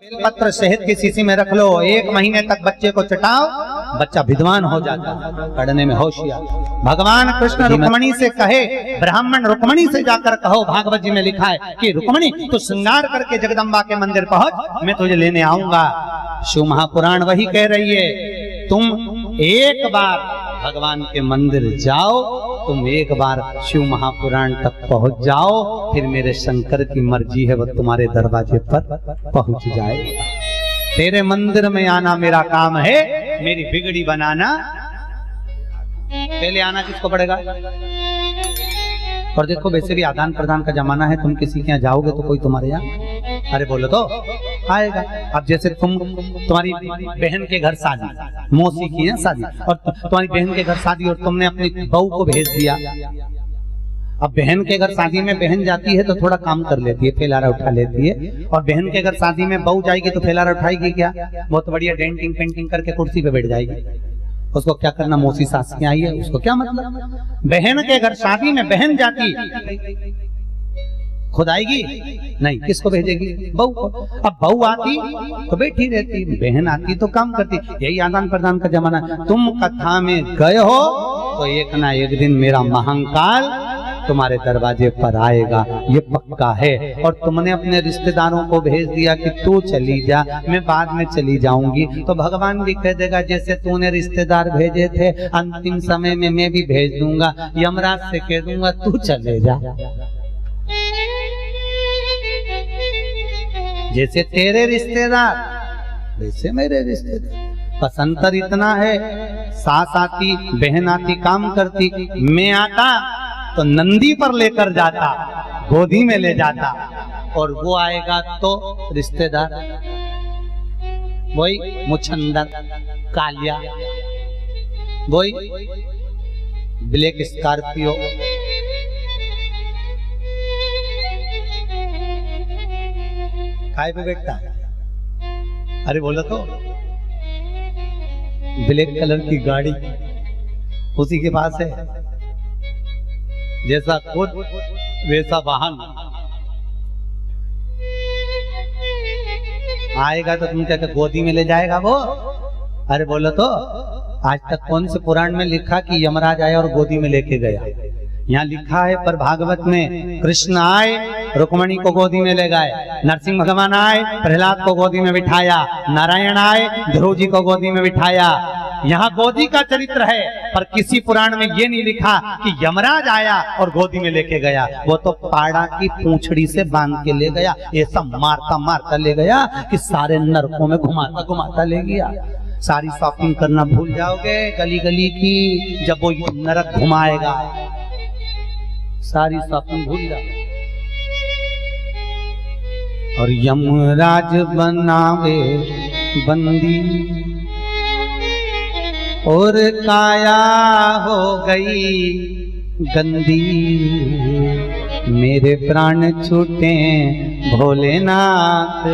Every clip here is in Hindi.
पत्र शहद की शीशी में रख लो, 1 महीने तक बच्चे को चटाओ, बच्चा विद्वान हो जाता है, पढ़ने में होशियार। भगवान कृष्ण रुक्मणी से कहे, ब्राह्मण रुक्मणी से जाकर कहो, भागवत जी में लिखा है कि रुक्मणी तू श्रृंगार करके जगदम्बा के मंदिर पहुंच, मैं तुझे लेने आऊंगा। शिव महापुराण वही कह रही है, तुम एक बार भगवान के मंदिर जाओ, तुम एक बार शिव महापुराण तक पहुंच जाओ, फिर मेरे शंकर की मर्जी है वो तुम्हारे दरवाजे पर पहुंच जाए। तेरे मंदिर में आना मेरा काम है, मेरी बिगड़ी बनाना। पहले आना किसको पड़ेगा? और देखो वैसे भी आदान प्रदान का जमाना है, तुम किसी के यहाँ जाओगे तो कोई तुम्हारे यहाँ, अरे बोलो तो आएगा। अब जैसे तुम्हारी बहन के घर शादी, मौसी की है शादी, और तुम्हारी बहन के घर शादी और तुमने अपनी बहू को भेज दिया। अब बहन के घर शादी में बहन जाती है तो थोड़ा काम कर लेती है, फैलारा उठा लेती है, और बहन के घर शादी में बहू जाएगी तो फैलारा उठाएगी क्या? बहुत बढ़िया डेंटिंग पेंटिंग करके कुर्सी पे बैठ जाएगी। उसको क्या करना, मौसी सास की आई है, उसको क्या मतलब? बहन के घर शादी में बहन जाती, खुद आएगी नहीं, किसको भेजेगी? बहू को। अब बहू आती तो बैठी रहती, बहन आती तो काम करती। यही आदान प्रदान का जमाना। तुम कथा में गए हो तो एक ना एक दिन मेरा महाकाल तुम्हारे दरवाजे पर आएगा, ये पक्का है। और तुमने अपने रिश्तेदारों को भेज दिया कि तू चली जा, मैं बाद में चली जाऊंगी, तो भगवान भी कह देगा जैसे तूने रिश्तेदार भेजे थे, अंतिम समय में मैं भी भेज दूंगा, यमराज से कह दूंगा तू चले जा। जैसे तेरे रिश्तेदार वैसे मेरे रिश्तेदार। पसंतर इतना है, सास आती, बहन आती, काम करती, मैं आता तो नंदी पर लेकर जाता, गोदी में ले जाता, और वो आएगा तो रिश्तेदार वही मुछंदर, कालिया, वही ब्लैक स्कॉर्पियो। काय पे बैठता है? अरे बोलो तो, ब्लैक कलर की गाड़ी उसी के पास है, जैसा खुद वैसा वाहन। आएगा तो तुम क्या गोदी में ले जाएगा वो? अरे बोलो तो, आज तक कौन से पुराण में लिखा कि यमराज आया और गोदी में लेके गया? यहाँ लिखा है पर भागवत में कृष्ण आए, रुक्मणी को गोदी में ले गए, नरसिंह भगवान आए, प्रहलाद को गोदी में बिठाया, नारायण आए, ध्रुव जी को गोदी में बिठाया। यहाँ गोदी का चरित्र है, पर किसी पुराण में ये नहीं लिखा कि यमराज आया और गोदी में लेके गया। वो तो पाड़ा की पूंछड़ी से बांध के ले गया, ऐसा मारता मारता ले गया कि सारे नरकों में घुमाता घुमाता ले गया। सारी शॉपिंग करना भूल जाओगे गली गली की, जब वो नरक घुमाएगा, सारी शॉपिंग भूल जाओ। और यमराज बनावे बंदी और काया हो गई गंदी, मेरे प्राण छूटे भोलेनाथ,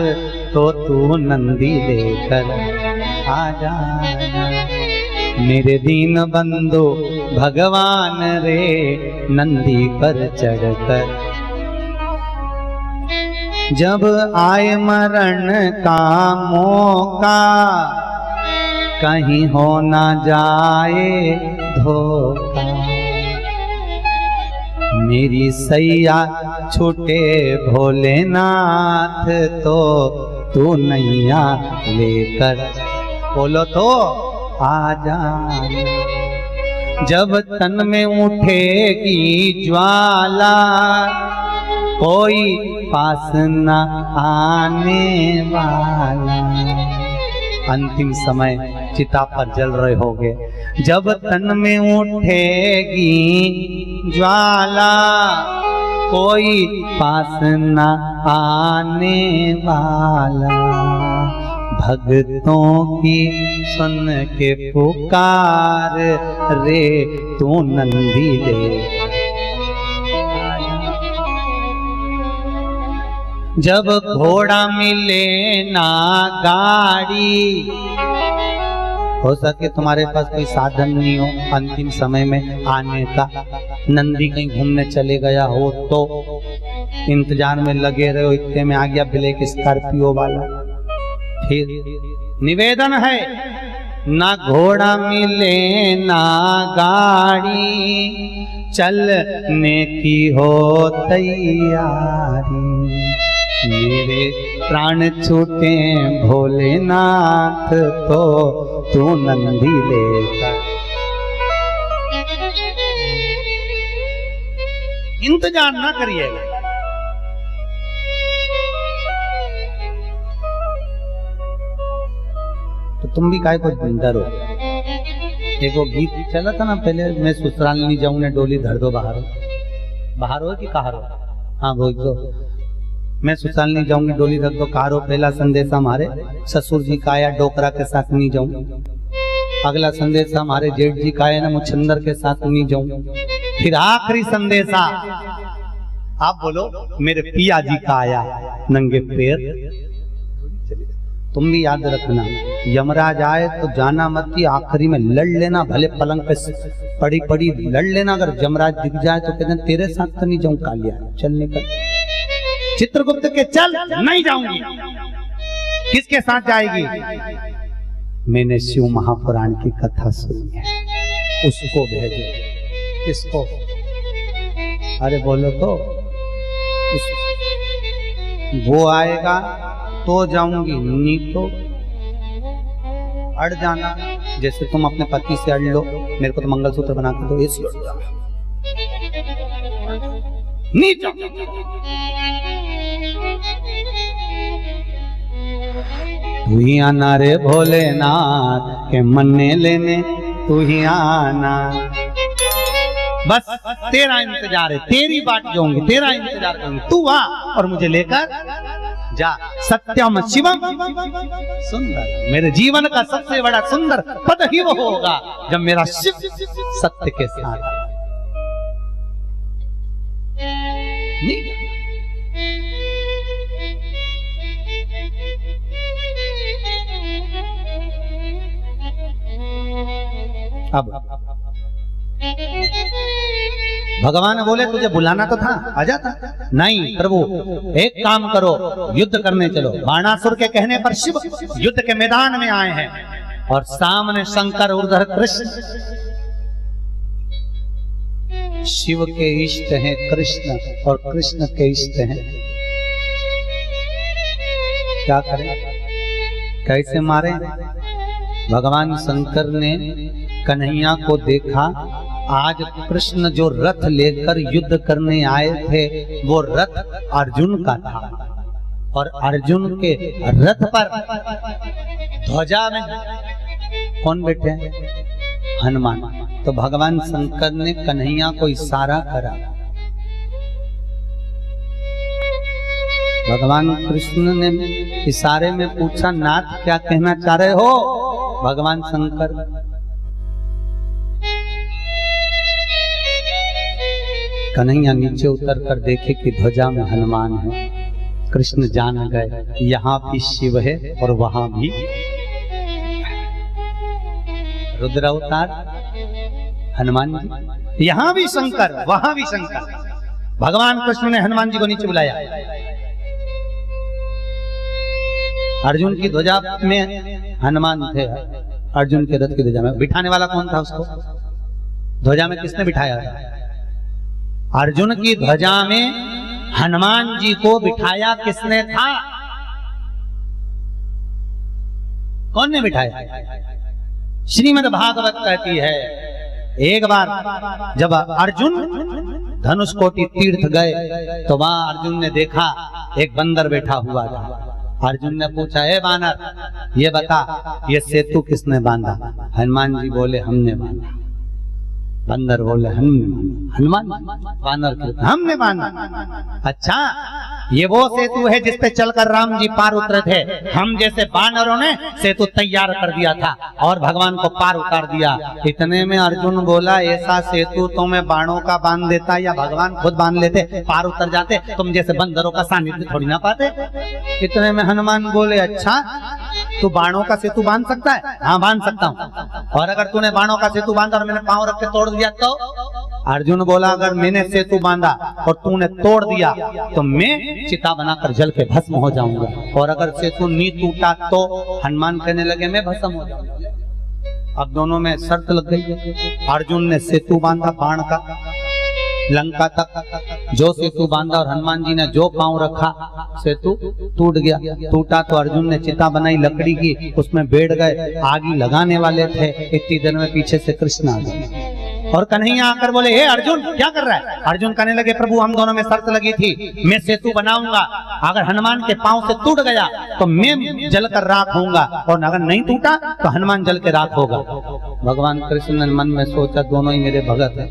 तो तू नंदी लेकर आ जाना। मेरे दीन बंधु भगवान रे, नंदी पर चढ़कर जब आए मरण का मौका, कहीं हो ना जाए धोखा। मेरी सैया छूटे भोलेनाथ, तो तू नैया लेकर बोलो तो आ जा। जब तन में उठेगी ज्वाला, कोई पास न आने वाला। अंतिम समय चिता पर जल रहे होगे, जब तन में उठेगी ज्वाला, कोई पास न आने वाला। भक्तों की सुन के पुकार रे, तू नंदी ले। जब घोड़ा मिले ना गाड़ी, हो सके तुम्हारे पास कोई साधन नहीं हो अंतिम समय में आने का, नंदी कहीं घूमने चले गया हो तो इंतजार में लगे रहे हो, इतने में आ गया ब्लैक स्कॉर्पियो वाला, फिर निवेदन है, ना घोड़ा मिले ना गाड़ी, चलने की हो तैयारी, मेरे प्राण छूटे भोलेनाथ तो तू नंदी लेकर। इंतजार ना करिएगा। तो तुम भी काय को डरो। एक वो गीत चला था ना पहले, मैं ससुराल नहीं जाऊं ने डोली धर दो बाहर। बाहर हो कि कहार हो? हाँ वो तो मैं ससुराल नहीं जाऊंगी डोली धर दो कहार हो। पहला संदेश हमारे ससुर जी का आया, डोकरा के साथ नहीं जाऊं। अगला संदेश हमारे जेठ जी का आया ना, मुछंदर के साथ नहीं जाऊं। फिर आखिरी संदेशा आप बोलो मेरे पिया जी का आया, नंगे पैर। तुम भी याद रखना, यमराज आए तो जाना मत कि आखिरी में लड़ लेना, भले पलंग पे पड़ी पड़ी लड़ लेना। अगर यमराज दिख जाए तो कहते तेरे साथ तो नहीं जाऊं कालिया, चल निकल। चित्रगुप्त के चल, नहीं जाऊंगी। किसके साथ जाएगी? मैंने शिव महापुराण की कथा सुनी है, उसको भेजो। किसको? अरे बोलो तो वो आएगा तो जाऊंगी, नहीं तो अड़ जाना। जैसे तुम अपने पति से अड़ लो, मेरे को तो मंगलसूत्र बना के दो, ऐसे अड़ जाना, नहीं जाऊंगी। तू ही आना रे भोलेनाथ के मन्ने लेने, तू ही आना। बस तेरा इंतजार है, तेरी बाट जाऊंगी, तेरा इंतजार करूंगी। तू आ और मुझे लेकर जा। सत्यम शिवम सुंदर, मेरे जीवन का सबसे बड़ा सुंदर पद ही वो होगा जब मेरा शिव सत्य के साथ। नहीं अब भगवान बोले तुझे बुलाना तो था, आ जाता। नहीं प्रभु, एक काम करो, युद्ध करने चलो। बाणासुर के कहने पर शिव युद्ध के मैदान में आए हैं और सामने शंकर उधर कृष्ण। शिव के इष्ट हैं कृष्ण और कृष्ण के इष्ट हैं। क्या करें, कैसे मारे? भगवान शंकर ने कन्हैया को देखा, आज कृष्ण जो रथ लेकर युद्ध करने आए थे वो रथ अर्जुन का था और अर्जुन के रथ पर ध्वजा में कौन बैठे हैं? हनुमान। तो भगवान शंकर ने कन्हैया को इशारा करा। भगवान कृष्ण ने इशारे में पूछा, नाथ क्या कहना चाह रहे हो? भगवान शंकर कन्हैया नीचे उतर कर देखे कि ध्वजा में हनुमान है। कृष्ण जान गए यहाँ भी शिव है और वहां भी रुद्र अवतार हनुमान जी, यहाँ भी शंकर वहां भी शंकर। भगवान कृष्ण ने हनुमान जी को नीचे बुलाया। अर्जुन की ध्वजा में हनुमान थे, अर्जुन के रथ की ध्वजा में बिठाने वाला कौन था? उसको ध्वजा में किसने बिठाया था? अर्जुन की ध्वजा में हनुमान जी को बिठाया किसने था? कौन ने बिठाया? श्रीमद् भागवत कहती है, एक बार जब अर्जुन धनुषकोटि तीर्थ गए तो वहां अर्जुन ने देखा एक बंदर बैठा हुआ था। अर्जुन ने पूछा, हे बानर ये बता ये सेतु किसने बांधा? हनुमान जी बोले हमने बांधा। बंदर बोले हमने बांधा। हनुमान बानर हमने बांधा। अच्छा, ये वो सेतु है जिसपे चलकर राम जी पार उतरे थे। हम जैसे बानरों ने सेतु तैयार कर दिया था और भगवान को पार उतार दिया। इतने में अर्जुन बोला, ऐसा सेतु तो मैं बाणों का बांध देता या भगवान खुद बांध लेते, पार उतर जाते। तुम जैसे बंदरों का सानिध्य थोड़ी ना पाते। इतने में हनुमान बोले, अच्छा तू बाणों का सेतु बांध सकता है? हाँ बांध सकता हूँ। और अगर तूने बाणों का सेतु बांधा और मैंने पांव रख के तोड़ दिया तो अर्जुन बोला अगर मैंने सेतु बांधा और तूने तोड़ दिया तो मैं चिता बनाकर जल के भस्म हो जाऊंगा, और अगर सेतु नहीं टूटा तो हनुमान कहने लगे मैं भस्म हो जाऊंगा। अब दोनों में शर्त लग गई। अर्जुन ने सेतु बांधा बाण का लंका तक, जो सेतु बांधा, और हनुमान जी ने जो पांव रखा सेतु टूट गया। टूटा तो अर्जुन ने चिता बनाई लकड़ी की, उसमें बैठ गए, आग लगाने वाले थे। इतनी देर में पीछे से कृष्ण आ गए और कन्हैया आकर बोले हे अर्जुन क्या कर रहा है? अर्जुन कहने लगे प्रभु हम दोनों में शर्त लगी थी, मैं सेतु बनाऊंगा, अगर हनुमान के पांव से टूट गया तो मैं जलकर राख होऊंगा, और अगर नहीं टूटा तो हनुमान जल के राख होगा। भगवान कृष्ण ने मन में सोचा दोनों ही मेरे भगत हैं,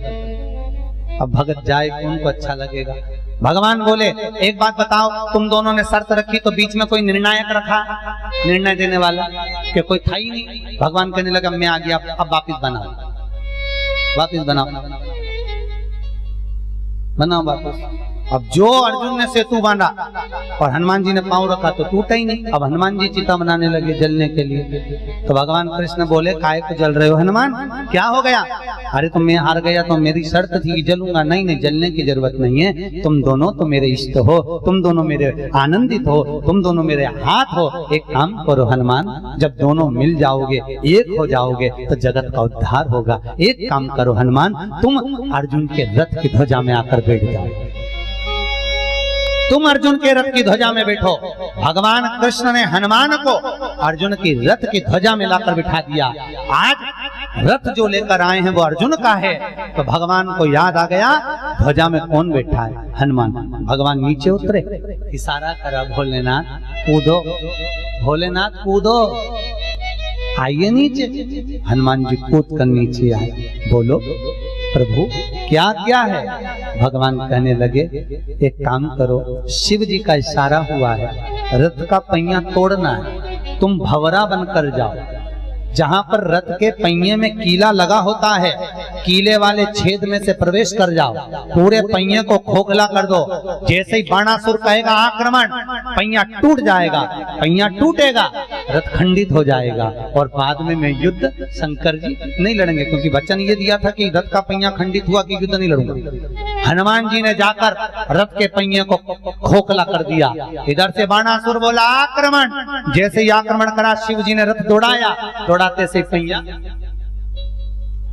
अब भगत जाए कौन को अच्छा लगेगा। भगवान बोले एक बात बताओ, तुम दोनों ने शर्त रखी तो बीच में कोई निर्णायक रखा, निर्णय देने वाला कि कोई था ही नहीं। भगवान कहने लगा मैं आ गया, अब वापिस बनाओ, वापिस बनाओ, बनाओ वापिस। अब जो अर्जुन ने सेतु बांधा और हनुमान जी ने पांव रखा तो टूटा ही नहीं। अब हनुमान जी चिता बनाने लगे जलने के लिए। तो भगवान कृष्ण बोले काहे को जल रहे हो हनुमान, क्या हो गया? अरे तुम मैं हार गया तो मेरी शर्त थी कि जलूंगा। नहीं नहीं, जलने की जरूरत नहीं है, तुम दोनों तो मेरे इष्ट हो, तुम दोनों मेरे आनंदित हो, तुम दोनों मेरे हाथ हो। एक काम करो हनुमान, जब दोनों मिल जाओगे, एक हो जाओगे तो जगत का उद्धार होगा। एक काम करो हनुमान, तुम अर्जुन के रथ की ध्वजा में आकर बैठ जाओ, तुम अर्जुन के रथ की ध्वजा में बैठो। भगवान कृष्ण ने हनुमान को अर्जुन की रथ की ध्वजा में लाकर बिठा दिया। आज रथ जो लेकर आए हैं वो अर्जुन का है। तो भगवान को याद आ गया ध्वजा में कौन बैठा है? हनुमान। भगवान नीचे उतरे, इशारा करा भोलेनाथ कूदो, भोलेनाथ कूदो, आइए नीचे। हनुमान जी कूद कर नीचे आए। बोलो प्रभु क्या क्या है? भगवान कहने लगे एक काम करो, शिव जी का इशारा हुआ है, रथ का पहिया तोड़ना है, तुम भंवरा बनकर जाओ, जहां पर रथ के पहिए में कीला लगा होता है, कीले वाले छेद में से प्रवेश कर जाओ, पूरे पहिए को खोखला कर दो। जैसे ही बाणासुर कहेगा आक्रमण, पहिया टूट जाएगा, पहिया टूटेगा, रथ खंडित हो जाएगा, और बाद में मैं युद्ध शंकर जी नहीं लड़ेंगे, क्योंकि वचन ये दिया था कि रथ का पहिया खंडित हुआ कि युद्ध नहीं लड़ूंगा। हनुमान जी ने जाकर रथ के पहिए को खोखला कर दिया। इधर से बाणासुर बोला आक्रमण, जैसे ही आक्रमण करा शिव जी ने रथ दौड़ाया, दौड़ाते से पहिया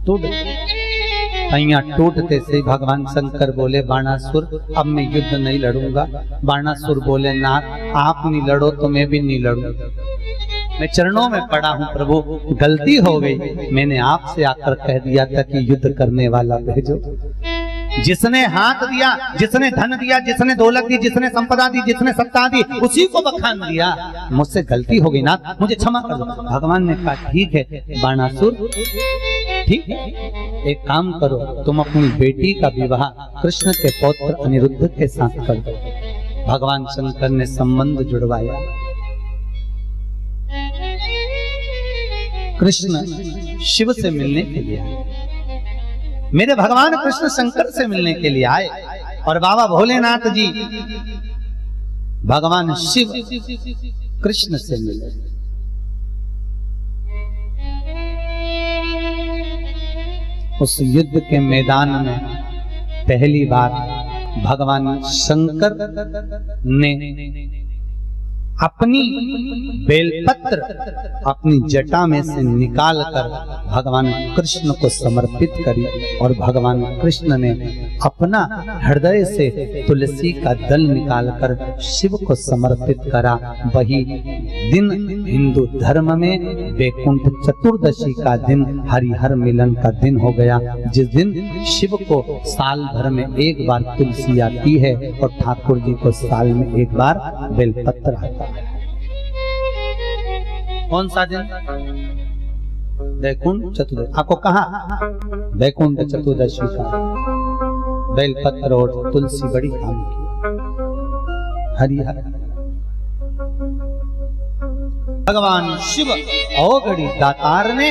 टूट, पहिया टूटते से भगवान शंकर बोले बाणासुर अब मैं युद्ध नहीं लड़ूंगा। बाणासुर बोले नाथ आप नहीं लड़ो तो मैं भी नहीं लड़ूंगा, मैं चरणों में पड़ा हूं प्रभु, गलती हो गई, मैंने आपसे आकर कह दिया था कि युद्ध करने वाला भेजो। जिसने हाथ दिया, जिसने धन दिया, जिसने दौलत दी, जिसने संपदा दी, जिसने सत्ता दी, उसी को बखान दिया। मुझसे गलती हो गई नाथ, मुझे क्षमा कर दो। भगवान ने कहा ठीक है बाणासुर, ठीक है, एक काम करो, तुम अपनी बेटी का विवाह कृष्ण के पौत्र अनिरुद्ध के साथ कर दो। भगवान शंकर ने संबंध जुड़वाया। कृष्ण शिव से मिलने के लिए आए, मेरे भगवान कृष्ण शंकर से मिलने के लिए आए, और बाबा भोलेनाथ जी भगवान शिव कृष्ण से मिले। उस युद्ध के मैदान में पहली बार भगवान शंकर ने अपनी बेलपत्र अपनी जटा में से निकालकर भगवान कृष्ण को समर्पित करी, और भगवान कृष्ण ने अपना हृदय से तुलसी का दल निकालकर शिव को समर्पित करा। वही दिन हिंदू धर्म में वैकुंठ चतुर्दशी का दिन, हरिहर मिलन का दिन हो गया, जिस दिन शिव को साल भर में एक बार तुलसी आती है और ठाकुर जी को साल में एक बार बेलपत्र आता है। कौन सा दिन? वैकुंठ चतुर्दशी। आपको कहा वैकुंठ चतुर्दशी का बेलपत्र और तुलसी बड़ी काम की। हरिहर भगवान शिव औगड़ी दातार ने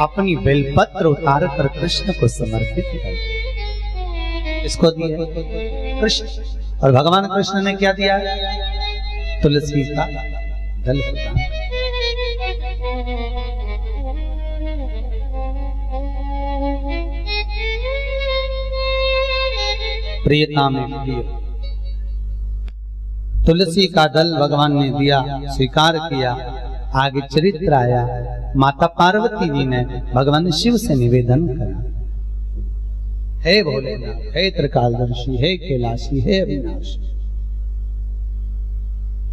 अपनी बेलपत्र उतार कर कृष्ण को समर्पित किया, इसको दिया कृष्ण, और भगवान कृष्ण ने क्या दिया? तुलसी का दल। प्रियता में प्रिय। तुलसी का दल भगवान ने दिया, स्वीकार किया। आगे चरित्र आया, माता पार्वती जी ने भगवान शिव से निवेदन करा, हे भोलेनाथ, हे त्रिकालदर्शी, हे कैलाशी, हे अविनाशी।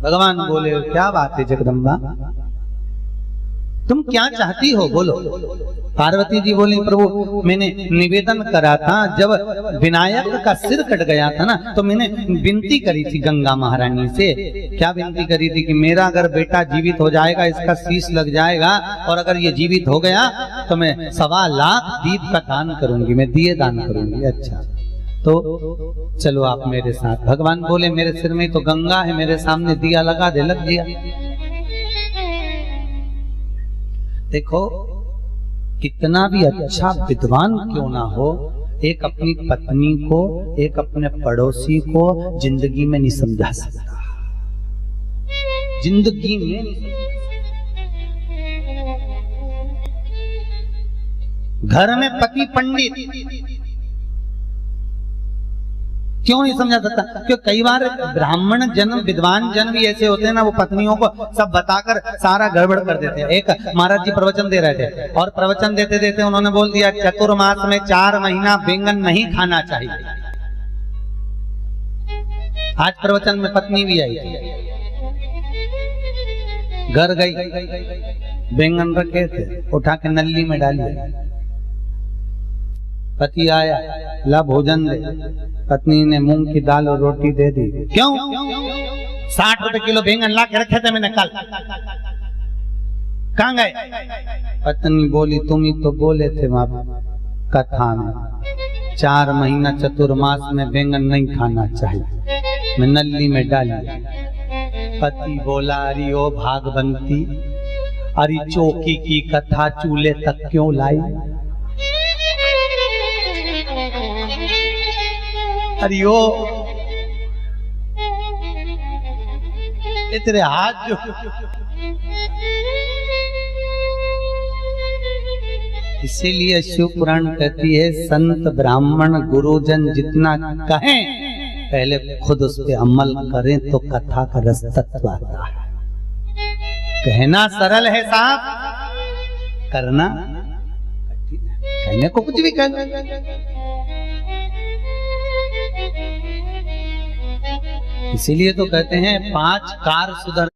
भगवान बोले, क्या बात है जगदम्बा, तुम क्या चाहती हो, बोलो। पार्वती जी बोली, प्रभु मैंने निवेदन करा था, जब विनायक का सिर कट गया था ना, तो मैंने विनती करी थी गंगा महारानी से। क्या विनती करी थी कि मेरा अगर बेटा जीवित हो जाएगा, इसका शीश लग जाएगा, और अगर ये जीवित हो गया तो मैं 1.25 लाख दीप का दान करूंगी, मैं दिए दान करूंगी। अच्छा तो चलो आप मेरे साथ। भगवान बोले, मेरे सिर में तो गंगा है, मेरे सामने दिया लगा दे, लग गया। देखो कितना भी अच्छा विद्वान क्यों ना हो, एक अपनी पत्नी को, एक अपने पड़ोसी को जिंदगी में नहीं समझा सकता, जिंदगी में नहीं। घर में पति पंडित क्यों नहीं समझा सकता? क्योंकि कई बार ब्राह्मण जन, विद्वान जन भी ऐसे होते हैं ना, वो पत्नियों को सब बताकर सारा गड़बड़ कर देते हैं। एक महाराज जी प्रवचन दे रहे थे, और प्रवचन देते देते उन्होंने बोल दिया, चतुर्मास में 4 महीना बैंगन नहीं खाना चाहिए। आज प्रवचन में पत्नी भी आई थी, घर गई, बैंगन रखे थे, उठा के नल्ली में डाली। पति आया, ला भोजन दे। पत्नी ने मूंग की दाल और रोटी दे दी। क्यों? 60 रुपए किलो बैंगन ला के रखे थे मैंने कल, कहां गए? पत्नी बोली, तुम ही तो बोले थे वहां कथा में 4 महीना चतुर्मास में बैंगन नहीं खाना चाहिए, मैं नल्ली में डाली। पति बोला, अरे ओ भागवंती, अरे चौकी की कथा चूल्हे तक क्यों लाई? अरे ओ तेरे हाथ जो। इसीलिए शिव पुराण कहती है, संत ब्राह्मण गुरुजन जितना कहें, पहले खुद उस पे अमल करें तो कथा का रस तत्व आता है। कहना सरल है साहब, करना कहने को कुछ भी कहना। इसीलिए तो कहते हैं 5 कार सुधर